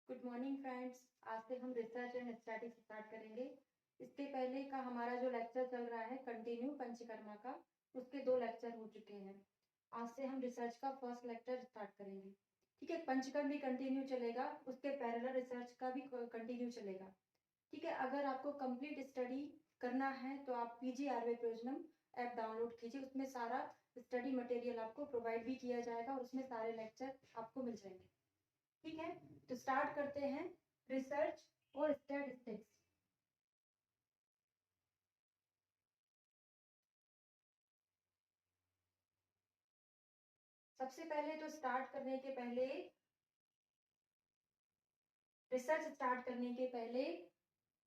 Good morning friends. आज से हम रिसर्च एंड स्टैटिस्टिक्स स्टार्ट करेंगे। इसके पहले का हमारा जो लेक्चर चल रहा है कंटिन्यू पंचकर्मा का, उसके 2 लेक्चर हो चुके हैं। आज से हम रिसर्च का फर्स्ट लेक्चर स्टार्ट करेंगे। ठीक है, पंचकर्म भी कंटिन्यू चलेगा, उसके पैरेलल रिसर्च का भी कंटिन्यू चलेगा। ठीक है, अगर आपको कंप्लीट स्टडी करना है तो आप PGRV प्रोजनम ऐप डाउनलोड कीजिए। उसमें सारा स्टडी मटेरियल आपको प्रोवाइड भी किया जाएगा और उसमें सारे लेक्चर आपको मिल जाएंगे। ठीक है, तो स्टार्ट करते हैं रिसर्च और स्टैटिस्टिक्स। सबसे पहले तो स्टार्ट करने के पहले रिसर्च स्टार्ट करने के पहले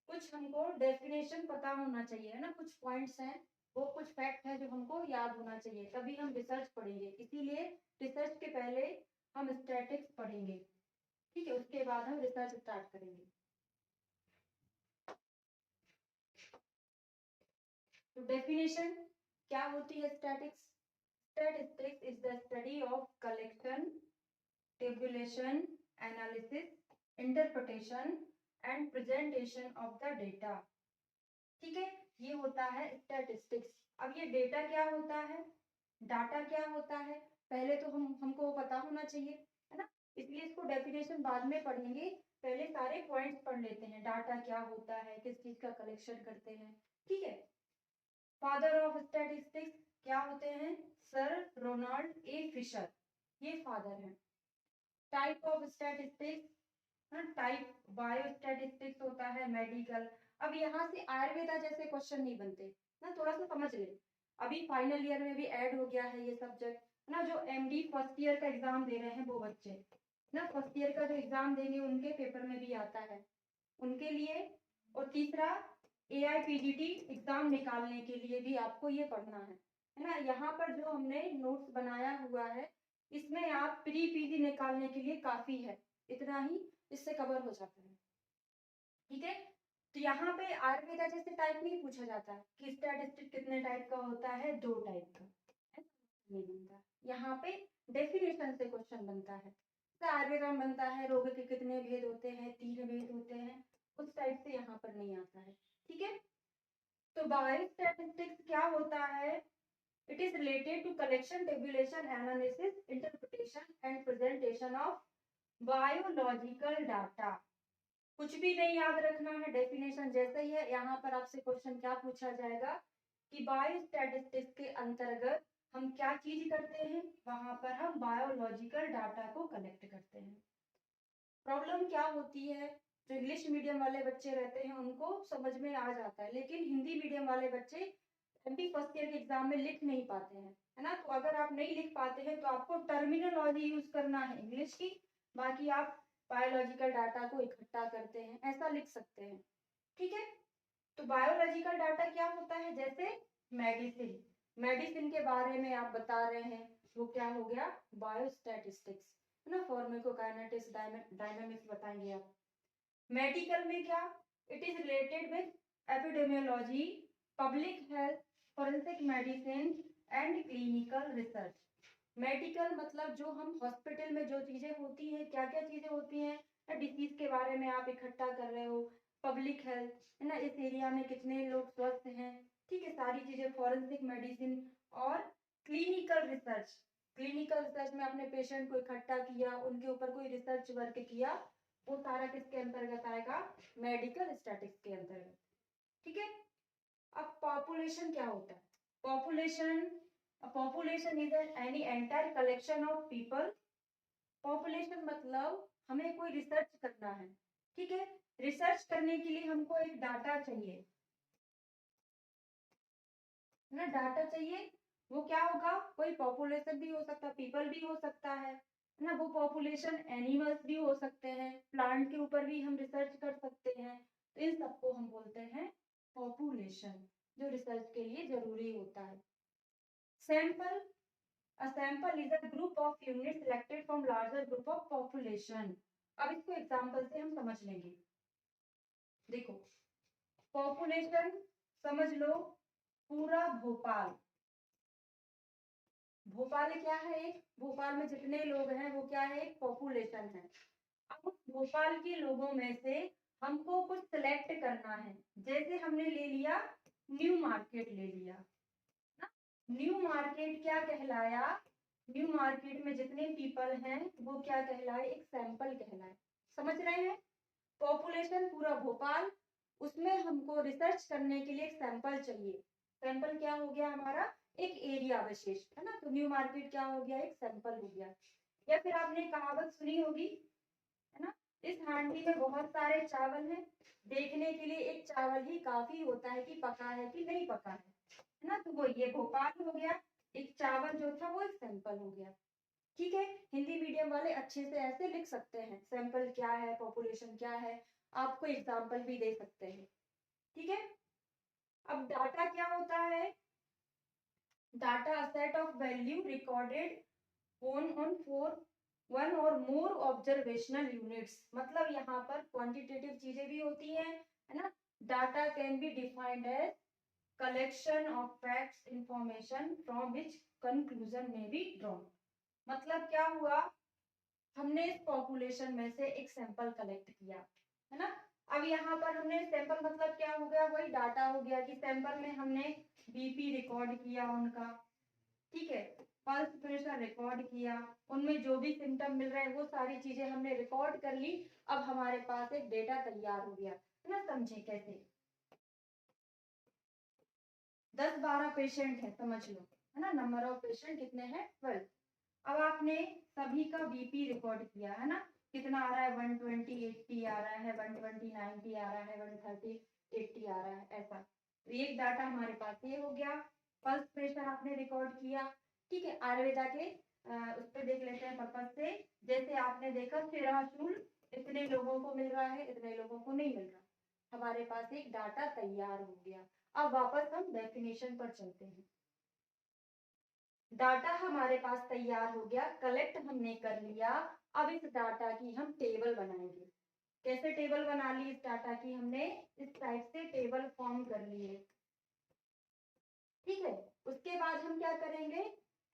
कुछ हमको डेफिनेशन पता होना चाहिए, है ना। कुछ पॉइंट्स हैं, वो कुछ फैक्ट है जो हमको याद होना चाहिए, तभी हम रिसर्च पढ़ेंगे। इसीलिए रिसर्च के पहले हम स्टैटिक्स पढ़ेंगे। ठीक है, उसके बाद हम रिसर्च स्टार्ट करेंगे। तो डेफिनेशन क्या होती है statics? Statistics is the study of collection, tabulation, analysis, interpretation and presentation of the data। ठीक है, ये होता है statistics। अब ये डेटा क्या होता है, डाटा क्या होता है, पहले तो हमको पता होना चाहिए, है ना। इसलिए इसको डेफिनेशन बाद में पढ़ेंगे, पहले सारे पॉइंट्स पढ़ लेते हैं। डाटा क्या होता है, किस चीज का कलेक्शन करते हैं। ठीक है, फादर ऑफ स्टैटिस्टिक्स क्या होते हैं? सर रोनाल्ड ए फिशर, ये फादर हैं। Type of statistics, type bio statistics होता है, मेडिकल। अब यहाँ से आयुर्वेदा जैसे क्वेश्चन नहीं बनते ना, थोड़ा सा समझ ले। अभी फाइनल ईयर में भी ऐड हो गया है ये सब्जेक्ट, ना। जो MD फर्स्ट ईयर का एग्जाम दे रहे हैं वो बच्चे ना, फर्स्ट ईयर का जो एग्जाम देंगे उनके पेपर में भी आता है, उनके लिए। और तीसरा AIPGT एग्जाम निकालने के लिए भी आपको ये पढ़ना है ना। यहाँ पर जो हमने नोट्स बनाया हुआ है, इसमें आप प्री PG निकालने के लिए काफी है, इतना ही इससे कवर हो जाता है। ठीक है, तो यहाँ पे आयुर्वेदा जैसे टाइप नहीं पूछा जाता कि स्टैटिस्टिक कितने टाइप का होता है, 2 टाइप का, नहीं बनता। यहाँ पे डेफिनेशन से क्वेश्चन बनता है। तो आयुर्वेदा में बनता है रोग के कितने भेद होते हैं, 3 भेद होते हैं, उस टाइप से यहाँ पर नहीं आता है। ठीक है, तो बायो स्टैटिस्टिक्स क्या होता है? It is related to collection, tabulation, analysis, interpretation and presentation of biological data. कुछ भी नहीं याद रखना है, डेफिनेशन जैसे ही है। यहाँ पर आपसे क्वेश्चन क्या पूछा जाएगा कि बायो स्टैटिस्टिक्स के अंतर्गत हम क्या चीज करते हैं? वहां पर हम बायोलॉजिकल डाटा को कलेक्ट करते हैं। प्रॉब्लम क्या होती है, जो इंग्लिश मीडियम वाले बच्चे रहते हैं उनको समझ में आ जाता है, लेकिन हिंदी मीडियम वाले बच्चे MD फर्स्ट ईयर के एग्जाम में लिख नहीं पाते हैं, है ना। तो अगर आप नहीं लिख पाते हैं तो आपको टर्मिनोलॉजी यूज करना है इंग्लिश की, बाकी आप बायोलॉजिकल डाटा को इकट्ठा करते हैं, ऐसा लिख सकते हैं। ठीक है, तो बायोलॉजिकल डाटा क्या होता है? जैसे मेडिसिन, मेडिसिन के बारे में आप बता रहे हैं, वो क्या हो गया? बायोस्टैटिस्टिक्स, है ना। फार्माकोकाइनेटिक्स, डायनामिक्स बताएंगे आप। मेडिकल में क्या? It is related with epidemiology, public health, forensic medicine and clinical research. Medical मतलब जो हम हॉस्पिटल में जो चीजें होती हैं, क्या क्या चीजें होती हैं, डिसीज के बारे में आप इकट्ठा कर रहे हो। पब्लिक हेल्थ, है ना, इस एरिया में कितने लोग स्वस्थ हैं। ठीक है, सारी चीजें। फॉरेंसिक मेडिसिन और क्लिनिकल रिसर्च, क्लिनिकल रिसर्च में आपने पेशेंट को इकट्ठा किया, उनके ऊपर कोई रिसर्च वर्क किया, वो सारा किसके अंतर्गत आएगा? मेडिकल स्टैटिस्टिक्स के अंतर्गत। ठीक है, अब पॉपुलेशन क्या होता है? Population, population is any entire collection of people. Population मतलब हमें कोई रिसर्च करना है। ठीक है, रिसर्च करने के लिए हमको एक डाटा चाहिए, है ना, डाटा चाहिए। वो क्या होगा? कोई पॉपुलेशन भी हो सकता है, पीपल भी हो सकता है ना। वो पॉपुलेशन एनिमल्स भी हो सकते हैं, प्लांट के ऊपर भी हम रिसर्च कर सकते हैं। तो इन सबको हम बोलते हैं पॉपुलेशन, जो रिसर्च के लिए जरूरी होता है। Sample, a sample is a group of units selected from larger group of population। अब इसको एग्जांपल से हम समझ लेंगे। देखो, पॉपुलेशन समझ लो पूरा भोपाल। भोपाल क्या है? एक भोपाल में जितने लोग हैं वो क्या है? एक पॉपुलेशन है। अब उस भोपाल के लोगों में से हमको कुछ सिलेक्ट करना है। जैसे हमने ले लिया न्यू मार्केट ले लिया ना, न्यू मार्केट क्या कहलाया, न्यू मार्केट में जितने पीपल हैं वो क्या कहलाए, एक सैंपल कहलाए। समझ रहे हैं, पॉपुलेशन पूरा भोपाल, उसमें हमको रिसर्च करने के लिए एक सैंपल चाहिए। सैंपल क्या हो गया हमारा, एक एरिया विशेष, है ना। तो न्यू मार्केट क्या हो गया, एक सैंपल हो गया। या फिर आपने कहावत सुनी होगी, है ना, इस हांडी में बहुत सारे चावल हैं, देखने के लिए एक चावल ही काफी होता है कि पका है कि नहीं पका है ना। तो वो ये भोपाल हो गया, एक चावल जो था वो एक सैंपल हो गया। ठीक है, हिंदी मीडियम वाले अच्छे से ऐसे लिख सकते हैं, सैंपल क्या है, पॉपुलेशन क्या है, आपको एग्जाम्पल भी दे सकते हैं। ठीक है, अब डाटा क्या होता है, data set of value recorded on for one और मोर ऑब्जर्वेशनल यूनिट्स। मतलब यहाँ पर क्वांटिटेटिव चीजें भी होती हैं, है ना। Data can be defined as collection of facts information from which conclusion may be drawn. मतलब क्या हुआ, हमने इस पॉपुलेशन में से एक सैंपल कलेक्ट किया, है ना। अब यहाँ पर हमने सैंपल मतलब क्या हो गया, वही डाटा हो गया कि सैंपल में हमने बीपी रिकॉर्ड किया उनका, ठीक है, पल्स प्रेशर रिकॉर्ड किया, उनमें जो भी सिम्टम मिल रहे हैं वो सारी चीजें हमने रिकॉर्ड कर ली। अब हमारे पास एक डेटा तैयार हो गया, है ना। समझे कैसे, 10-12 पेशेंट है समझ लो, है ना, नंबर ऑफ पेशेंट कितने हैं, 12। अब आपने सभी का बीपी रिकॉर्ड किया, है ना, कितना आ रहा है, 120 80 आ रहा है, 120 90 आ रहा है, 130 80 आ रहा है, ऐसा। तो एक डाटा हमारे पास ये हो गया। पल्स प्रेशर आपने रिकॉर्ड किया, ठीक है। आयुर्वेदा के उस पर देख लेते हैं पर्पज से। जैसे आपने देखा सिराशूल इतने लोगों को मिल रहा है, इतने लोगों को नहीं मिल रहा, हमारे पास एक डाटा तैयार हो गया। अब वापस हम डेफिनेशन पर चलते हैं। डाटा हमारे पास तैयार हो गया, कलेक्ट हमने कर लिया। अब इस डाटा की हम टेबल बनाएंगे। कैसे टेबल बना ली इस डाटा की, हमने इस टाइप से टेबल फॉर्म कर लिए, ठीक है। उसके बाद हम क्या करेंगे,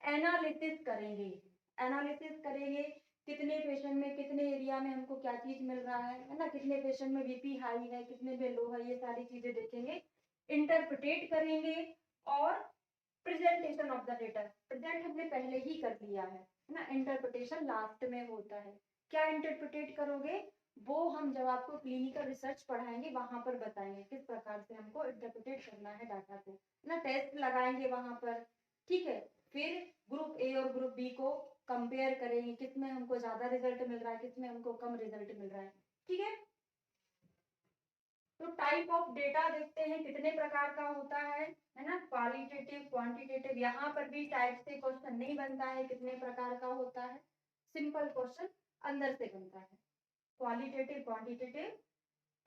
एनालिसिस करेंगे। एनालिसिस करेंगे कितने पेशेंट में, कितने एरिया में हमको क्या चीज मिल रहा है ना, कितने पेशेंट में बीपी हाई है, कितने में लो है, ये सारी चीजें देखेंगे। इंटरप्रिटेट करेंगे और presentation of the data, present हमने पहले ही कर लिया है ना, इंटरप्रिटेशन लास्ट में होता है। क्या इंटरप्रिटेट करोगे, वो हम जब आपको क्लिनिकल रिसर्च पढ़ाएंगे वहां पर बताएंगे किस प्रकार से हमको इंटरप्रिटेट करना है डाटा को, ना टेस्ट लगाएंगे वहां पर, ठीक है। फिर ग्रुप ए और ग्रुप बी को कंपेयर करेंगे, किसमें हमको ज्यादा रिजल्ट मिल रहा है, किसमें हमको कम रिजल्ट मिल रहा है, ठीक है। तो टाइप ऑफ डेटा देखते हैं कितने प्रकार का होता है ना, क्वालिटेटिव क्वांटिटेटिव। यहाँ पर भी टाइप से क्वेश्चन नहीं बनता है, कितने प्रकार का होता है, सिंपल क्वेश्चन अंदर से बनता है। Qualitative quantitative,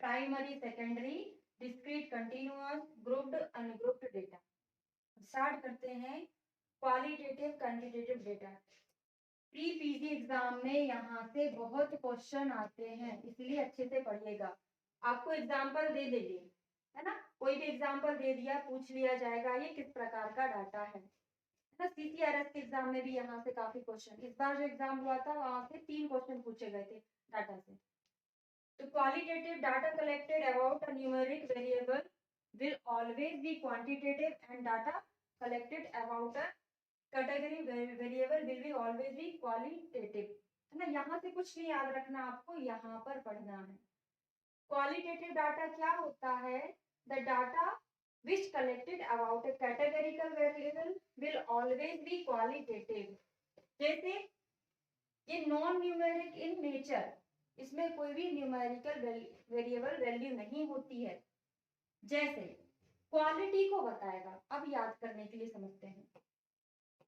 primary secondary, discrete continuous, grouped ungrouped data. Start करते हैं qualitative quantitative data. Pre PG exam में यहाँ से बहुत क्वेश्चन आते हैं, इसलिए अच्छे से पढ़िएगा। आपको एग्जाम्पल दे देंगे, है ना, कोई भी एग्जाम्पल दे दिया, पूछ लिया जाएगा ये किस प्रकार का डाटा है ना। सीसीआरएस के एग्जाम में भी यहाँ से काफी क्वेश्चन, इस बार जो एग्जाम हुआ था वहां से 3 क्वेश्चन पूछे गए थे डाटा से। तो qualitative data collected about a numeric variable will always be quantitative and data collected about a category variable will be always be qualitative, है ना। यहाँ से कुछ नहीं याद रखना, आपको यहाँ पर पढ़ना है। क्वालिटेटिव डाटा क्या होता है, the data which collected about a categorical variable will always be qualitative। जैसे ये नॉन न्यूमेरिक इन नेचर, इसमें कोई भी न्यूमेरिकल वेरिएबल वैल्यू नहीं होती है। जैसे क्वालिटी को बताएगा, अब याद करने के लिए समझते हैं।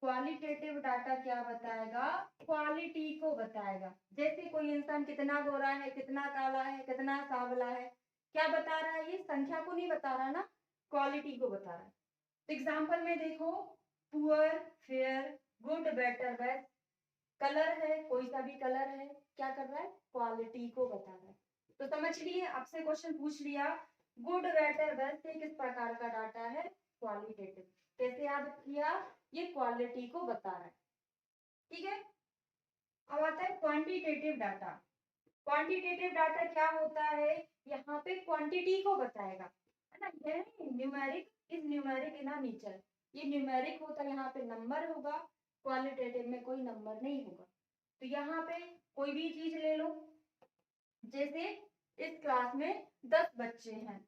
क्वालिटेटिव डाटा क्या बताएगा, क्वालिटी को बताएगा। जैसे कोई इंसान कितना गोरा है, कितना काला है, कितना सांवला है, क्या बता रहा है, ये संख्या को नहीं बता रहा ना, क्वालिटी को बता रहा है। एग्जाम्पल में देखो, poor, fair, good, better, best. Colour है, कोई सा भी कलर है, क्या कर रहा है, क्वालिटी को बता रहा है। तो समझ लिए, आपसे क्वेश्चन पूछ लिया गुड बेटर बेस्ट, किस प्रकार का डाटा है, क्वालिटेटिव। कैसे याद किया, ये क्वालिटी को बता रहा है, ठीक है। अब आता है क्वांटिटेटिव डाटा। क्वांटिटेटिव डाटा क्या होता है, यहाँ पे क्वांटिटी को बताएगा, है ना। ये numeric is numeric in nature, ये न्यूमेरिक होता है, यहाँ पे नंबर होगा, क्वालिटेटिव में कोई नंबर नहीं होगा। तो यहाँ पे कोई भी चीज ले लो, जैसे इस क्लास में 10 बच्चे हैं,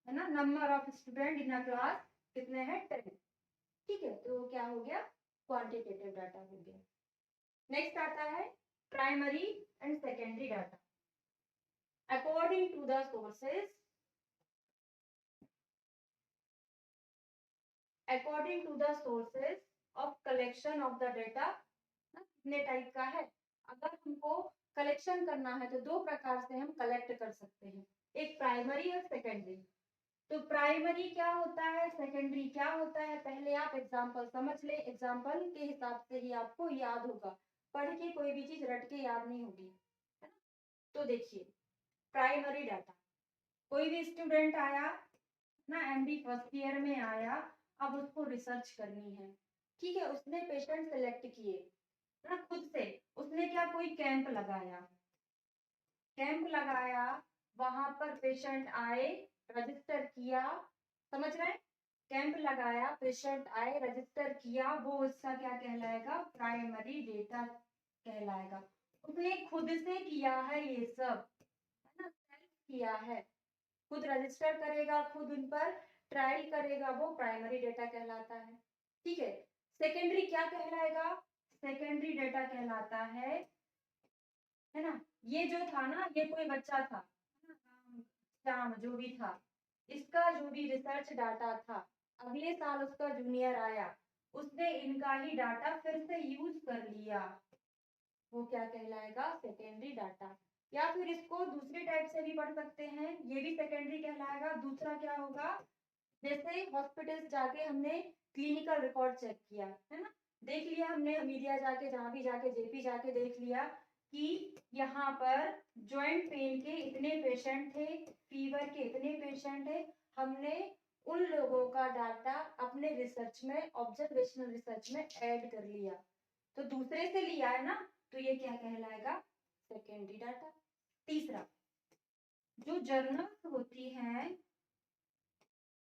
है ना, number of student in a class कितने हैं, 10, ठीक है। तो क्या हो गया, क्वांटिटेटिव डाटा हो गया। नेक्स्ट आता है primary and secondary data. According to the sources, according to the sources of collection of the data, कितने टाइप का है, अगर हमको कलेक्शन करना है तो दो प्रकार से हम कलेक्ट कर सकते हैं, एक प्राइमरी और सेकेंडरी। तो प्राइमरी क्या होता है, सेकेंडरी क्या होता है, पहले आप एग्जांपल समझ ले, एग्जांपल के हिसाब से ही आपको याद होगा, पढ़ के कोई भी चीज रट के याद नहीं होगी, है ना। तो देखिए प्राइमरी डाटा, कोई भी स्टूडेंट आया ना, एमडी फर्स्ट ईयर में आया, अब उसको रिसर्च करनी है, ठीक है, उसने पेशेंट सेलेक्ट किए ना खुद से, उसने क्या कोई कैंप लगाया, कैंप लगाया, वहां पर पेशेंट आए, रजिस्टर किया, समझ रहे हैं, कैंप लगाया, पेशेंट आए, रजिस्टर किया, वो उसका क्या कहलाएगा, प्राइमरी डेटा कहलाएगा। उसने खुद से किया है ये सब, है ना, सेल्फ किया है, खुद रजिस्टर करेगा, खुद उन पर ट्रायल करेगा, वो प्राइमरी डेटा कहलाता है, ठीक है। सेकेंडरी क्या कहलाएगा, सेकेंडरी डेटा कहलाता है ना, ये जो था ना, ये कोई बच्चा था, श्याम जो भी था, इसका जो भी रिसर्च डाटा था, अगले साल उसका जूनियर आया, उसने इनका ही डाटा फिर से यूज कर लिया, वो क्या कहलाएगा, सेकेंडरी डाटा। या फिर इसको दूसरी टाइप से भी पढ़ सकते हैं, ये भी सेकेंडरी कहलाएगा। दूसरा क्या होगा, जैसे हॉस्पिटल जाके हमने क्लिनिकल रिकॉर्ड चेक किया, है ना, देख लिया हमने, मीडिया जाके, जहां भी जाके, जेपी जाके देख लिया कि यहाँ पर जॉइंट पेन के इतने पेशेंट थे, फीवर के इतने पेशेंट है, हमने उन लोगों का डाटा अपने रिसर्च में, ऑब्जर्वेशनल रिसर्च में ऐड कर लिया, तो दूसरे से लिया है ना, तो ये क्या कहलाएगा, सेकेंडरी डाटा। तीसरा, जो जर्नल्स होती हैं,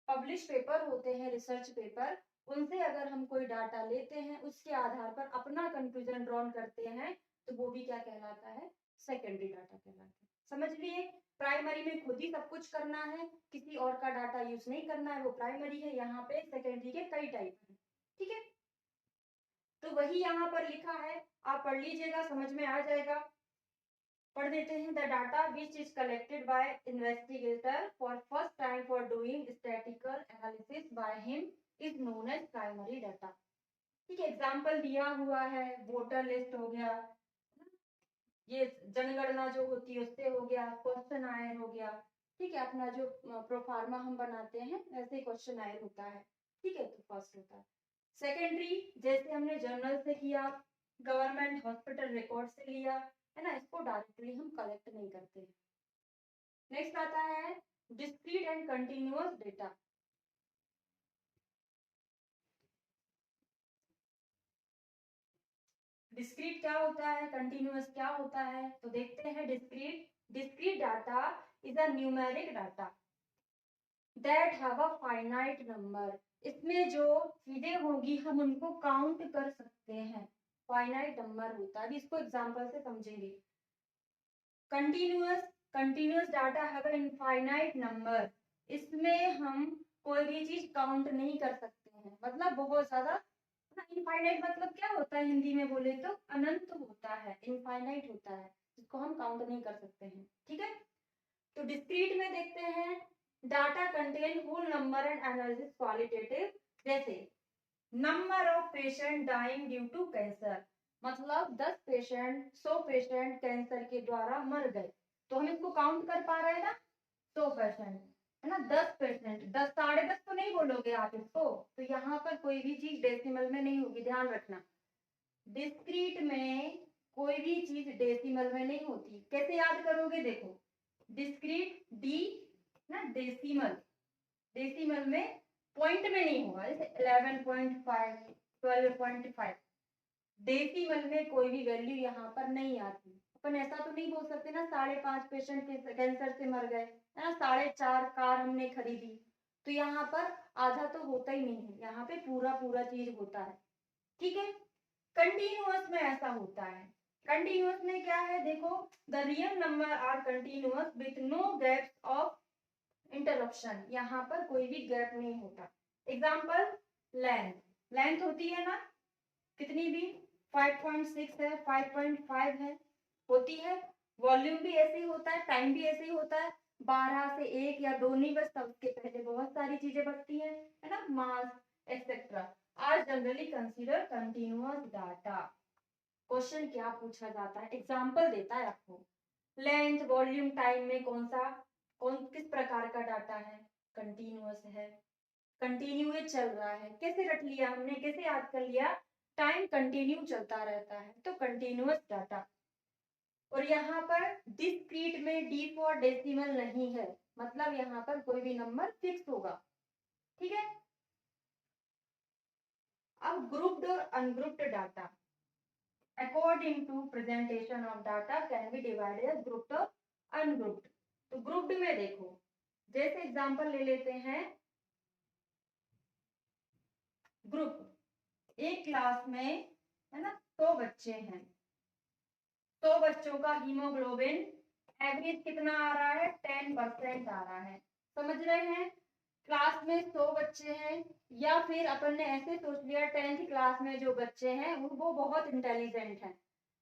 पब्लिश पेपर होते हैं, रिसर्च पेपर, उनसे अगर हम कोई डाटा लेते हैं, उसके आधार पर अपना कंक्लूजन ड्रॉन करते हैं, तो वो भी क्या कहलाता है, सेकेंडरी डाटा कहलाता है। समझ लिए, प्राइमरी में खुद ही सब कुछ करना है, किसी और का डाटा यूज नहीं करना है, वो प्राइमरी है। यहाँ पे सेकेंडरी के कई टाइप हैं, ठीक है, तो वही यहाँ पर लिखा है, आप पढ़ लीजिएगा, समझ में आ जाएगा। पढ़ देते हैं, the data which is collected by investigator for first time for doing statical analysis by him is known as primary data, ठीक है। एग्जाम्पल दिया हुआ है, वोटर लिस्ट हो गया, ये जनगणना जो होती है उससे हो गया, क्वेश्चन आयर हो गया, ठीक है, अपना जो प्रोफार्मा हम बनाते हैं वैसे क्वेश्चन आयर होता है, ठीक है, तो फर्स्ट होता है। सेकेंडरी जैसे हमने जर्नल से किया, गवर्नमेंट हॉस्पिटल रिकॉर्ड से लिया, है ना, इसको डायरेक्टली हम कलेक्ट नहीं करते। नेक्स्ट आता है discrete and continuous data. Discrete क्या होता है, कंटिन्यूअस क्या होता है, तो देखते हैं। Discrete, discrete data is a numeric data that have a finite number, इसमें जो चीजें होगी हम उनको काउंट कर सकते हैं, फाइनाइट नंबर होता है, इसको एग्जांपल से समझेंगे। Continuous, continuous data have a infinite number, इसमें हम कोई भी चीज काउंट नहीं कर सकते हैं, मतलब बहुत ज्यादा। इनफाइनाइट मतलब क्या होता है, हिंदी में बोले तो अनंत होता है, इनफाइनाइट होता है, जिसको हम काउंट नहीं कर सकते हैं, ठीक है। तो डिस्क्रीट में देखते हैं, data contain whole number and analysis qualitative, जैसे number of patient dying due to cancer, मतलब 10 पेशेंट, 100 पेशेंट कैंसर के द्वारा मर गए, तो हम इसको काउंट कर पा रहे हैं ना, 100%, है ना, 10%, 10 साढ़े 10 तो नहीं बोलोगे आप इसको, तो यहाँ पर कोई भी चीज डेसिमल में नहीं होगी, ध्यान रखना। डिस्क्रीट में कोई भी चीज डेसिमल में नहीं होती, कैसे याद करोगे, देखो, डिस्क्रीट डी ना, डेसिमल, डेसिमल में पॉइंट में नहीं होगा, जैसे 11.5, 12.5, डेसिमल में कोई भी वैल्यू यहाँ पर नहीं आती, अपन अपन ऐसा तो नहीं बोल सकते ना 5.5 पेशेंट कैंसर से मर गए, है ना, 4.5 कार हमने खरीदी, तो यहाँ पर आधा तो होता ही नहीं है, यहाँ पे पूरा पूरा चीज होता है। ठीक है, कंटिन्यूअस में ऐसा होता है। कंटिन्यूअस में क्या है, देखो, the real number are continuous with no gaps of interruption, यहाँ पर कोई भी गैप नहीं होता। एग्जाम्पल, लेंथ, लेंथ होती है ना कितनी भी, 5.6 है, 5.5 है, होती है। वॉल्यूम भी ऐसे ही होता है, टाइम भी ऐसे ही होता है, 12 से 1 या 2 नहीं बचता, उसके पहले बहुत सारी चीजें बचती है ना, mass etcetera are generally consider continuous data. Question क्या पूछा जाता है, एग्जाम्पल देता है आपको, लेंथ, वॉल्यूम, टाइम में कौन किस प्रकार का डाटा है, कंटिन्यूअस है, कंटिन्यू चल रहा है। कैसे रट लिया हमने, कैसे याद कर लिया, टाइम कंटिन्यू चलता रहता है तो कंटिन्यूअस डाटा। और यहाँ पर डिस्क्रीट में डी फॉर डेसिमल नहीं है, मतलब यहाँ पर कोई भी नंबर फिक्स होगा। ठीक है, अब ग्रुप्ड और ungrouped data according to presentation of data can be divided as grouped और अनग्रुप्ड। तो ग्रुप्ड में देखो, जैसे एग्जांपल ले लेते हैं, ग्रुप, एक क्लास में है ना 100 बच्चे हैं, 100 बच्चों का हीमोग्लोबिन एवरेज कितना आ रहा है, 10% आ रहा है। समझ रहे हैं, क्लास में 100 बच्चे हैं, या फिर अपन ने ऐसे सोच लिया 10th क्लास में जो बच्चे हैं वो बहुत इंटेलिजेंट हैं।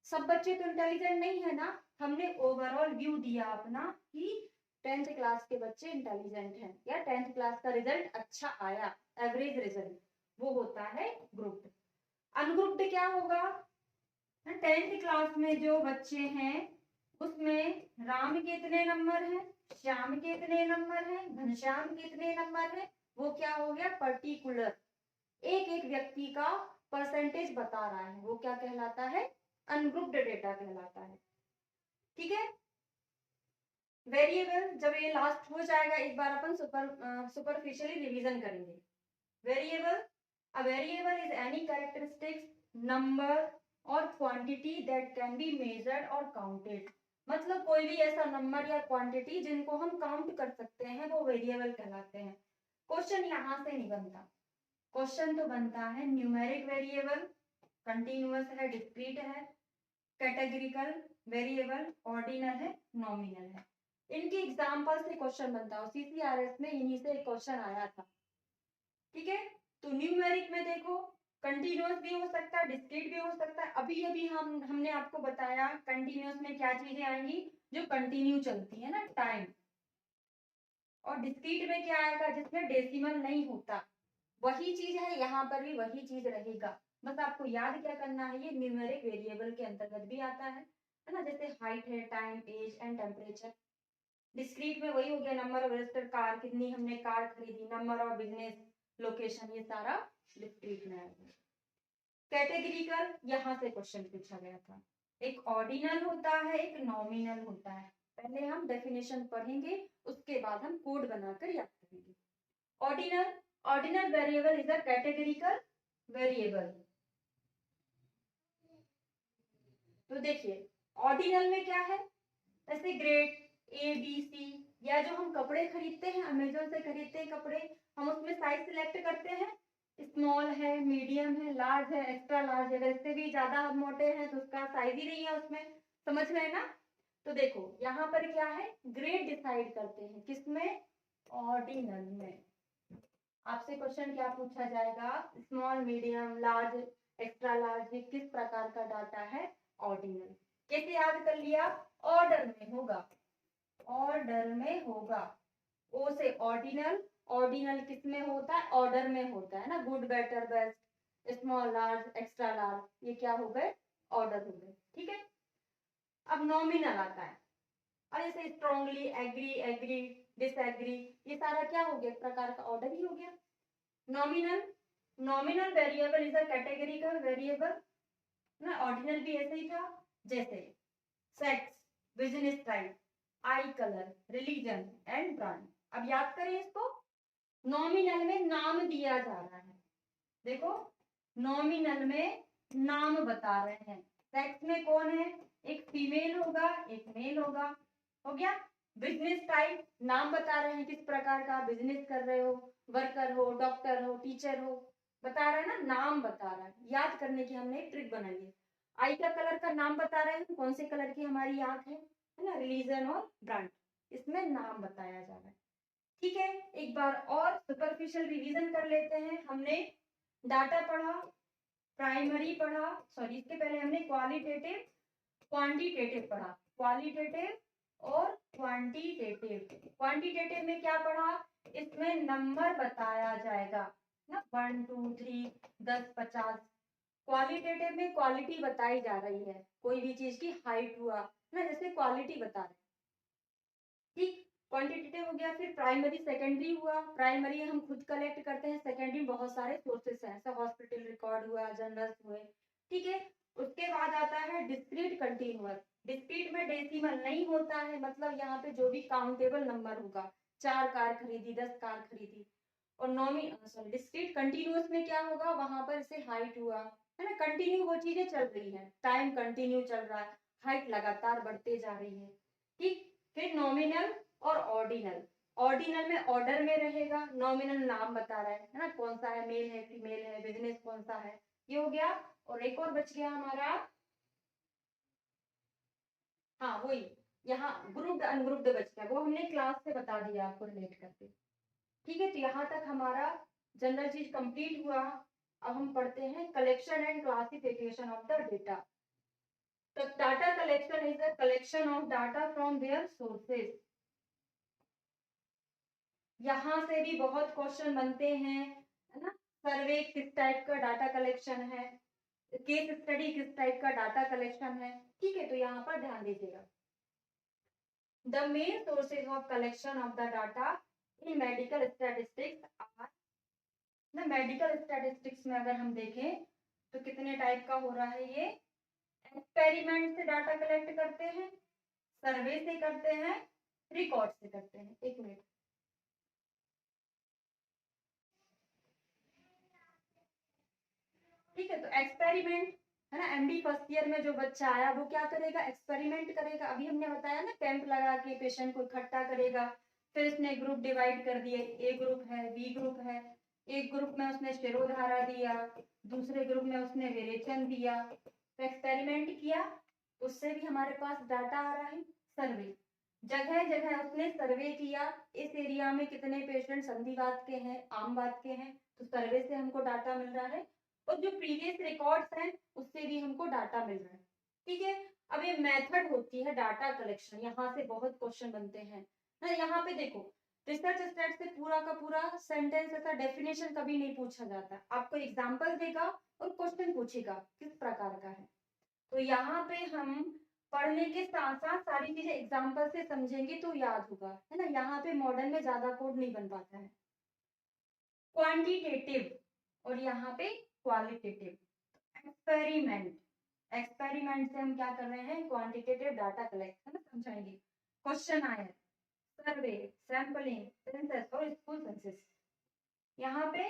सब बच्चे तो इंटेलिजेंट नहीं है ना, हमने ओवरऑल व्यू दिया अपना कि 10th क्लास के बच्चे इंटेलिजेंट हैं या 10th क्लास का रिजल्ट अच्छा आया, एवरेज रिजल्ट, वो होता है ग्रुप्ड। अनग्रुप्ड क्या होगा, 10th क्लास में जो बच्चे हैं उसमें राम के इतने नंबर हैं, श्याम के इतने नंबर हैं, घनश्याम के इतने नंबर हैं, वो क्या हो गया, पर्टिकुलर एक एक व्यक्ति का परसेंटेज बता रहा है, वो क्या कहलाता है, अनग्रुप्ड डेटा कहलाता है। ठीक है, वेरिएबल, जब ये लास्ट हो जाएगा एक बार अपन सुपरफिशियली रिवीजन करेंगे। Variable, a variable is any characteristics, number और quantity that can be measured और काउंटेड, मतलब कोई भी ऐसा नंबर या क्वांटिटी जिनको हम काउंट कर सकते हैं वो वेरिएबल कहलाते हैं। क्वेश्चन यहाँ से नहीं बनता, क्वेश्चन तो बनता है न्यूमेरिक वेरिएबल, कंटिन्यूअस है, डिस्क्रीट है, कैटेगरिकल वेरिएबल, ऑर्डिनल है, नॉमिनल है। इनके एग्जाम्पल से क्वेश्चन बनता है, CCRS में इन्हीं से एक क्वेश्चन आया था। ठीक है, तो न्यूमेरिक में देखो, कंटिन्यूअस भी हो सकता है, डिस्क्रीट भी हो सकता है। अभी अभी हमने आपको बताया कंटिन्यूअस में क्या चीजें आएंगी, जो कंटिन्यू चलती है ना, टाइम। और डिस्क्रीट में क्या आएगा, जिसमें डेसिमल नहीं होता, वही चीज है, यहाँ पर भी वही चीज रहेगा। बस आपको याद क्या करना है, ये न्यूमेरिक वेरिएबल के अंतर्गत भी आता है ना, जैसे हाइट है, time, age and temperature. Discrete में वही हो गया, नंबर ऑफ रजिस्टर्ड कार, कितनी हमने कार खरीदी, नंबर ऑफ बिजनेस, लोकेशन, ये सारा डिस्क्रीट में आएगा। कैटेगरिकल, यहाँ से क्वेश्चन पूछा गया था, एक ऑर्डिनल होता है, एक नॉमिनल होता है। पहले हम डेफिनेशन पढ़ेंगे, उसके बाद हम कोड बनाकर याद करेंगे। Ordinal, ordinal variable is a categorical variable. तो देखिए ऑर्डिनल में क्या है, जैसे ग्रेड ABC, या जो हम कपड़े खरीदते हैं, अमेजोन से खरीदते हैं कपड़े, हम उसमें साइज सिलेक्ट करते हैं, स्मॉल है, मीडियम है, लार्ज है, एक्स्ट्रा लार्ज है। इससे भी ज्यादा हम मोटे हैं तो उसका साइज ही नहीं है उसमें, समझ रहे हैं ना। तो देखो यहाँ पर क्या है, ग्रेड डिसाइड करते हैं किसमें, ऑर्डिनल में। आपसे क्वेश्चन क्या पूछा जाएगा, small, medium, large, extra large, किस प्रकार का डाटा है, ऑर्डिनल। कैसे याद कर लिया, ऑर्डर में होगा, ऑर्डर में होगा, ओ से ऑर्डिनल, ऑर्डिनल किस में होता है, ऑर्डर में होता है ना, good, better, best, small, large, extra large, ये क्या हो गए, ऑर्डर हो गए। ठीक है, अब नॉमिनल आता है, अब जैसे स्ट्रॉन्गली, एग्री, एग्री, डिसएग्री, ये सारा क्या हो गया, एक प्रकार का ऑर्डर ही हो गया। Nominal, nominal variable is a categorical variable ना, ऑर्डिनल भी ऐसे ही था, जैसे sex, business type, I colour, religion and brand. अब याद करें इसको, नॉमिनल में नाम दिया जा रहा है, देखो नॉमिनल में नाम बता रहे हैं, सेक्स में कौन है, एक फीमेल होगा, एक मेल होगा। हो गया। बिजनेस टाइप, नाम बता रहे हैं किस प्रकार का बिजनेस कर रहे हो, वर्कर हो, डॉक्टर हो, टीचर हो, बता रहे हैं ना, नाम बता रहा है। याद करने की हमने एक ट्रिक बनाई है। आई का कलर का नाम बता रहे हैं, कौन से कलर की हमारी आंख है ना, रिलीजन और ब्रांड, इसमें नाम बताया जा रहा है। ठीक है, एक बार और सुपरफिशियल रिवीजन कर लेते हैं। हमने डाटा पढ़ा, प्राइमरी पढ़ा, सॉरी इसके पहले हमने क्वालिटेटिव क्वांटिटेटिव पढ़ा, क्वालिटेटिव और क्वांटिटेटिव। क्वांटिटेटिव में क्या पढ़ा, इसमें नंबर बताया जाएगा ना, 1 2 3 10 50। क्वालिटेटिव में क्वालिटी बताई जा रही है, कोई भी चीज की हाइट हुआ ना, जैसे क्वालिटी बता रहे। ठीक, क्वांटिटेटिव हो गया। फिर प्राइमरी सेकेंडरी हुआ, प्राइमरी हम खुद कलेक्ट करते हैं, सेकेंडरी बहुत सारे सोर्सेस हैं, जैसे हॉस्पिटल रिकॉर्ड हुआ, जर्नल्स हुए। ठीक है, उसके बाद आता है डिस्क्रीट कंटीन्यूअस। डिस्क्रीट में डेसिमल नहीं होता है, मतलब यहाँ पे जो भी काउंटेबल नंबर होगा, 4 कार खरीदी, 10 कार खरीदी। और सॉरी डिस्क्रीट कंटीन्यूअस में क्या होगा, वहां पर से हाइट हुआ है ना, कंटिन्यू वो चीजें चल रही है, टाइम कंटिन्यू चल रहा है, हाइट लगातार बढ़ते जा रही है। ठीक, फिर नॉमिनल और ऑर्डिनल। ऑर्डिनल में ऑर्डर में रहेगा, नॉमिनल नाम बता रहा है ना, कौन सा है, मेल है, फीमेल है, बिजनेस कौन सा है, ये हो गया। और एक और बच गया हमारा, हाँ वही, यहाँ ग्रुप्ड अनग्रुप्ड बच गया, वो हमने क्लास से बता दिया आपको रिलेट करके। ठीक है, तो यहाँ तक हमारा जनरल चीज कंप्लीट हुआ। अब हम पढ़ते हैं collection and classification of the data. तो data collection is the collection of data from their sources. यहाँ से भी बहुत क्वेश्चन बनते हैं, है ना। सर्वे किस टाइप का डाटा कलेक्शन है, केस स्टडी किस टाइप का डाटा कलेक्शन है। ठीक है, तो यहाँ पर ध्यान दीजिएगा। The main sources of collection of the data in medical statistics are, ना मेडिकल स्टैटिस्टिक्स में अगर हम देखें तो कितने टाइप का हो रहा है ये, एक्सपेरिमेंट से डाटा कलेक्ट करते हैं, सर्वे से करते हैं, रिकॉर्ड से करते हैं। एक मिनट, ठीक है। तो एक्सपेरिमेंट है ना, एमडी फर्स्ट ईयर में जो बच्चा आया वो क्या करेगा, एक्सपेरिमेंट करेगा। अभी हमने बताया ना, कैंप लगा के पेशेंट को इकट्ठा करेगा, फिर उसने ग्रुप डिवाइड कर दिए, ए ग्रुप है, बी ग्रुप है। एक ग्रुप में उसने शिरोधारा दिया, दूसरे ग्रुप में उसने विरेचन दिया, तो एक्सपेरिमेंट किया, उससे भी हमारे पास डाटा आ रहा है। सर्वे, जगह जगह उसने सर्वे किया, इस एरिया में कितने पेशेंट संधिवात के हैं, आम बात के हैं, तो सर्वे से हमको डाटा मिल रहा है। और जो प्रीवियस रिकॉर्ड्स हैं उससे भी हमको डाटा मिल रहा है। ठीक है, अब ये मेथड होती है डाटा कलेक्शन, यहाँ से बहुत क्वेश्चन बनते हैं ना। यहाँ पे देखो, रिसर्च स्टेट से पूरा का पूरा सेंटेंस ऐसा डेफिनेशन कभी नहीं पूछा जाता, आपको एग्जांपल देगा और क्वेश्चन पूछेगा किस प्रकार का है। तो यहाँ पे हम पढ़ने के साथ साथ सारी चीजें एग्जाम्पल से समझेंगे तो याद होगा, है ना। यहाँ पे मॉडर्न में ज्यादा कोड नहीं बन पाता है। क्वांटिटेटिव और यहाँ पे क्वालिटेटिव। एक्सपेरिमेंट, एक्सपेरिमेंट से हम क्या कर रहे हैं, क्वांटिटेटिव डाटा कलेक्ट, है ना, समझाएंगे। क्वेश्चन आयर, सर्वे, सैंपलिंग, सेंसस और स्कूल सेंसस। यहाँ पे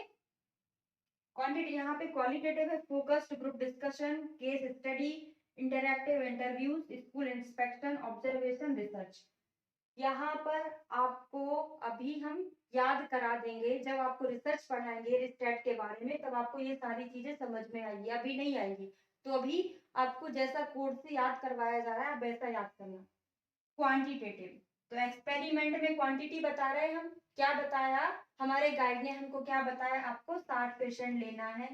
क्वांटिटी, यहाँ पे क्वालिटेटिव है, focused group discussion, case study, interactive interviews, school inspection, observation, research. यहाँ पर आपको अभी हम याद करा देंगे, जब आपको रिसर्च पढ़ाएंगे रिस्टेट के बारे में, तब आपको ये सारी चीजें समझ में आएंगी, अभी नहीं आएगी। तो अभी आपको जैसा कोड से याद करवाया जा रहा है आप वैसा याद करना। क्वांटिटेटिव, तो एक्सपेरिमेंट में क्वांटिटी बता रहे हैं हम, क्या बताया हमारे गाइड ने हमको, क्या बताया आपको, 60 पेशेंट लेना है,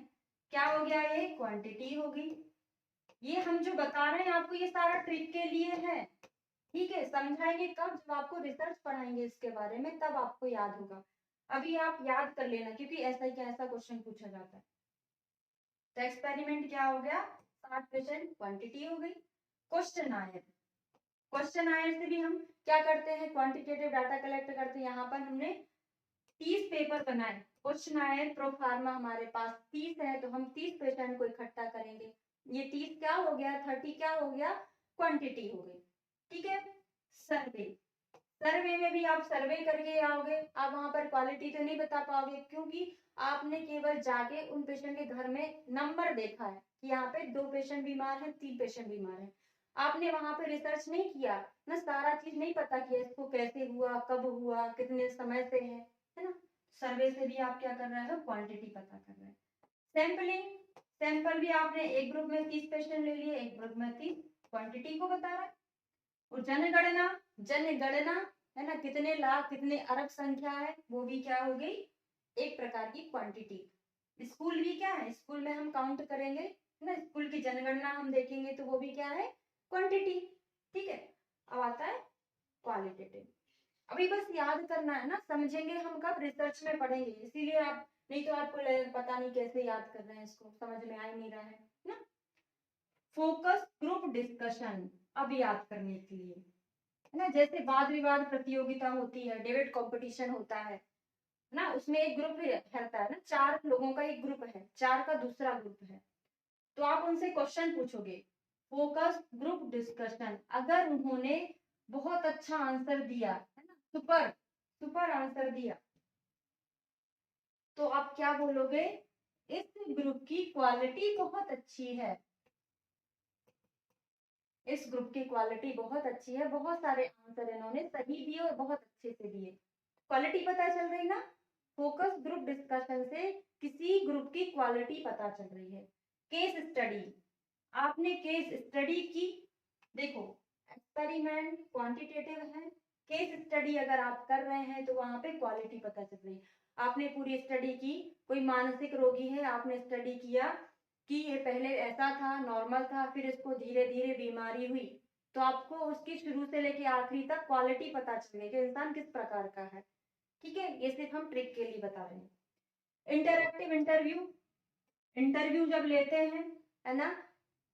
क्या हो गया, ये क्वांटिटी होगी। ये हम जो बता रहे हैं आपको, ये सारा ट्रिक के लिए है। ठीक है, समझाएंगे कब, जब आपको रिसर्च पढ़ाएंगे इसके बारे में, तब आपको याद होगा। अभी आप याद कर लेना, क्योंकि ऐसा ही क्या ऐसा क्वेश्चन पूछा जाता है। तो एक्सपेरिमेंट क्या हो गया, 60% क्वांटिटी हो गई। क्वेश्चन आयर, क्वेश्चन आयर से भी हम क्या करते हैं, क्वांटिटेटिव डाटा कलेक्ट करते हैं। यहाँ पर हमने 30 पेपर बनाए, क्वेश्चन आयर प्रो फार्मा हमारे पास 30 है, तो हम 30 पेशेंट को इकट्ठा करेंगे। ये 30 क्या हो गया, 30 क्या हो गया, क्वांटिटी हो गई। ठीक है, सर्वे, सर्वे में भी आप सर्वे करके आओगे, आप वहां पर क्वालिटी तो नहीं बता पाओगे, क्योंकि आपने केवल जाके उन पेशेंट के घर में नंबर देखा है कि यहाँ पे 2 पेशेंट बीमार हैं, 3 पेशेंट बीमार हैं। आपने वहां पे रिसर्च नहीं किया ना, सारा चीज नहीं पता किया, इसको कैसे हुआ, कब हुआ, कितने समय से है ना। सर्वे से भी आप क्या कर रहे हो, क्वांटिटी पता कर रहे हैं। सैंपलिंग, सैंपल भी आपने एक ग्रुप में 30 पेशेंट ले लिए, एक ग्रुप में 30, क्वांटिटी को बता रहा है। और जनगणना, जनगणना है ना, कितने लाख कितने अरब संख्या है, वो भी क्या हो गई, एक प्रकार की क्वांटिटी। स्कूल भी क्या है, स्कूल में हम काउंट करेंगे है ना, स्कूल की जनगणना हम देखेंगे तो वो भी क्या है, क्वांटिटी। ठीक है, अब आता है क्वालिटेटिव। अभी बस याद करना है ना, समझेंगे हम कब, रिसर्च में पढ़ेंगे, इसीलिए आप, नहीं तो आपको पता नहीं कैसे याद कर रहे हैं, इसको समझ में आ ही नहीं रहा है ना। फोकस ग्रुप डिस्कशन, अब याद करने के लिए है ना, जैसे वाद विवाद प्रतियोगिता होती है, डिबेट कंपटीशन होता है ना, उसमें एक ग्रुप रहता है ना, 4 लोगों का एक ग्रुप है, 4 का दूसरा ग्रुप है, तो आप उनसे क्वेश्चन पूछोगे, फोकस ग्रुप डिस्कशन, अगर उन्होंने बहुत अच्छा आंसर दिया है ना, सुपर सुपर आंसर दिया, तो आप क्या बोलोगे, इस ग्रुप की क्वालिटी बहुत अच्छी है, इस ग्रुप की क्वालिटी बहुत अच्छी है, बहुत सारे आंसर इन्होंने सही दिए और बहुत अच्छे से दिए, क्वालिटी पता चल रही ना। फोकस ग्रुप डिस्कशन से किसी ग्रुप की क्वालिटी पता चल रही है। केस स्टडी, आपने केस स्टडी की, देखो एक्सपेरिमेंट क्वांटिटेटिव है, केस स्टडी अगर आप कर रहे हैं तो वहां पे क्वालिटी पता चल रही है। आपने पूरी स्टडी की, कोई मानसिक रोगी है, आपने स्टडी किया कि ये पहले ऐसा था, नॉर्मल था, फिर इसको धीरे धीरे बीमारी हुई, तो आपको उसकी शुरू से लेके आखिरी तक क्वालिटी पता चल गई कि इंसान किस प्रकार का है। ठीक है, ये सिर्फ हम ट्रिक के लिए बता रहे हैं। इंटरएक्टिव इंटरव्यू, इंटरव्यू जब लेते हैं है ना,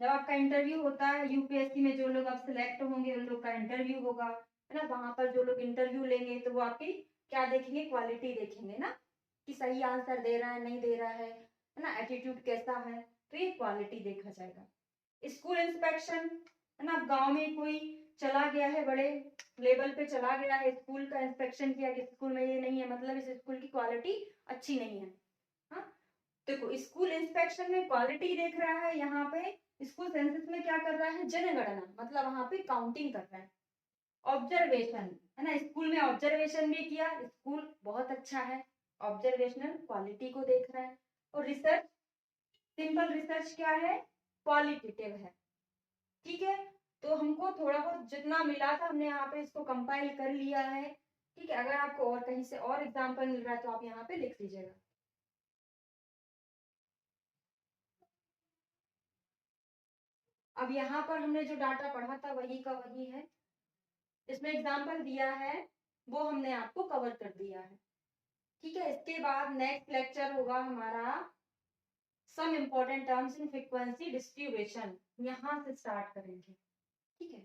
जब आपका इंटरव्यू होता है यूपीएससी में, जो लोग अब सिलेक्ट होंगे उन लोग का इंटरव्यू होगा है ना, वहां पर जो लोग इंटरव्यू लेंगे तो वो आपकी क्या देखेंगे, क्वालिटी देखेंगे ना, कि सही आंसर दे रहा है नहीं दे रहा है ना, एटीट्यूड कैसा है, तो ये क्वालिटी देखा जाएगा। स्कूल इंस्पेक्शन है ना, गांव में कोई चला गया है, बड़े लेवल पे चला गया है, स्कूल का इंस्पेक्शन किया कि स्कूल में ये नहीं है, मतलब इस स्कूल की क्वालिटी अच्छी नहीं है। हाँ, देखो स्कूल इंस्पेक्शन में क्वालिटी देख रहा है, यहाँ पे स्कूल सेंसस में क्या कर रहा है, जनगणना, मतलब वहां पे काउंटिंग कर रहा है। ऑब्जर्वेशन है ना, स्कूल में ऑब्जर्वेशन भी किया, स्कूल बहुत अच्छा है, ऑब्जर्वेशनल क्वालिटी को देख रहा है। और रिसर्च, सिंपल रिसर्च क्या है, क्वालिटेटिव है। ठीक है, तो हमको थोड़ा बहुत जितना मिला था हमने यहाँ पे इसको कंपाइल कर लिया है। ठीक है, अगर आपको और कहीं से और एग्जांपल मिल रहा है तो आप यहाँ पे लिख लीजिएगा। अब यहाँ पर हमने जो डाटा पढ़ा था वही का वही है, इसमें एग्जांपल दिया है वो हमने आपको कवर कर दिया है। ठीक है, इसके बाद नेक्स्ट लेक्चर होगा हमारा some important terms in frequency distribution, यहाँ से स्टार्ट करेंगे। ठीक है।